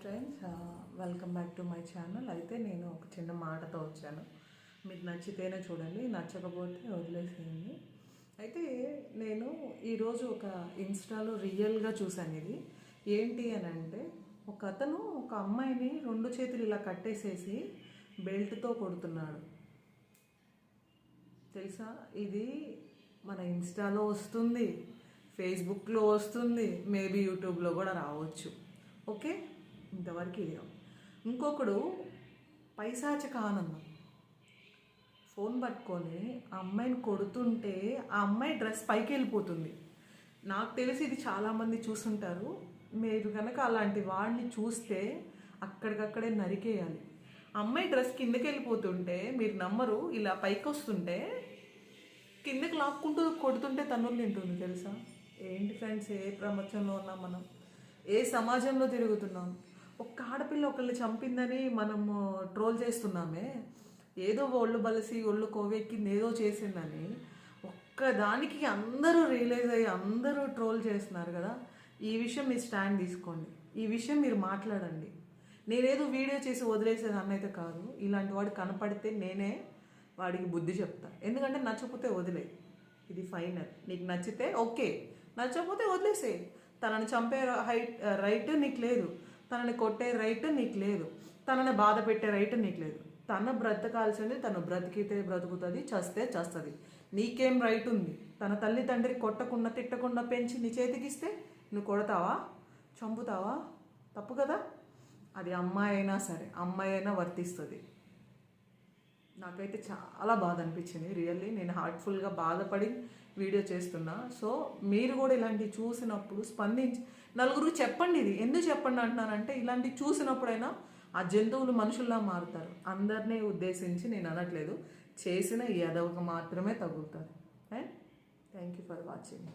Friends, welcome back to my channel. అయితే నేను ఒక చిన్న మాటతో వచ్చాను. మీకు నచ్చితేనే చూడండి, నచ్చకపోతే వదిలేసేయండి. అయితే నేను ఈరోజు ఒక ఇన్స్టాలో రియల్గా చూశాను. ఇది ఏంటి అని అంటే, ఒక అతను ఒక అమ్మాయిని రెండు చేతులు ఇలా కట్టేసేసి బెల్ట్తో కొడుతున్నాడు. తెలుసా? ఇది మన ఇన్స్టాలో వస్తుంది, ఫేస్బుక్లో వస్తుంది, మేబీ యూట్యూబ్లో కూడా రావచ్చు. ఓకే, ఇంతవరకు ఇది. ఇంకొకడు పైశాచిక ఆనందం, ఫోన్ పట్టుకొని ఆ అమ్మాయిని కొడుతుంటే ఆ అమ్మాయి డ్రెస్ పైకి వెళ్ళిపోతుంది. నాకు తెలిసి ఇది చాలామంది చూసుంటారు. మీరు కనుక అలాంటి వాడిని చూస్తే అక్కడికక్కడే నరికేయాలి. అమ్మాయి డ్రెస్ కిందకి వెళ్ళిపోతుంటే మీరు నమ్మరు, ఇలా పైకి వస్తుంటే కిందకి లాక్కుంటూ కొడుతుంటే తన్నులు తింటుంది. తెలుసా? ఏంటి ఫ్రెండ్స్, ఏ ప్రపంచంలో ఉన్నాం మనం, ఏ సమాజంలో తిరుగుతున్నాం? ఒక్క ఆడపిల్ల ఒకళ్ళని చంపిందని మనము ట్రోల్ చేస్తున్నామే, ఏదో ఒళ్ళు బలిసి ఒళ్ళు కోవెక్కింది ఏదో చేసిందని ఒక్కదానికి అందరూ రియలైజ్ అయ్యి అందరూ ట్రోల్ చేస్తున్నారు కదా. ఈ విషయం మీరు స్టాండ్ తీసుకోండి, ఈ విషయం మీరు మాట్లాడండి. నేనేదో వీడియో చేసి వదిలేసేదాన్ని అయితే కాదు. ఇలాంటి వాడు కనపడితే నేనే వాడికి బుద్ధి చెప్తా. ఎందుకంటే నచ్చకపోతే వదిలే, ఇది ఫైనల్. నీకు నచ్చితే ఓకే, నచ్చకపోతే వదిలేసే. తనని చంపే రైట్ నీకు లేదు, తనని కొట్టే రైట్ నీకు లేదు, తనని బాధ పెట్టే రైట్ నీకు లేదు. తన బ్రతకాల్సింది తను బ్రతికితే బ్రతుకుతుంది, చస్తే చస్తుంది. నీకేం రైట్ ఉంది? తన తల్లి తండ్రి కొట్టకుండా తిట్టకుండా పెంచి నీ చేతికిస్తే నువ్వు కొడతావా, చంపుతావా? తప్పు కదా. అది అమ్మాయి అయినా సరే, అమ్మాయి అయినా వర్తిస్తుంది. నాకైతే చాలా బాధ అనిపించింది రియల్లీ. నేను హార్ట్ఫుల్గా బాధపడి వీడియో చేస్తున్నా. సో మీరు కూడా ఇలాంటివి చూసినప్పుడు స్పందించి నలుగురు చెప్పండి. ఇది ఎందుకు చెప్పండి అంటున్నానంటే, ఇలాంటివి చూసినప్పుడైనా ఆ జంతువులు మనుషుల్లా మారుతారు. అందరినీ ఉద్దేశించి నేను అనట్లేదు, చేసిన ఈ ఎదవకు మాత్రమే తగులుతారు. And thank you for watching.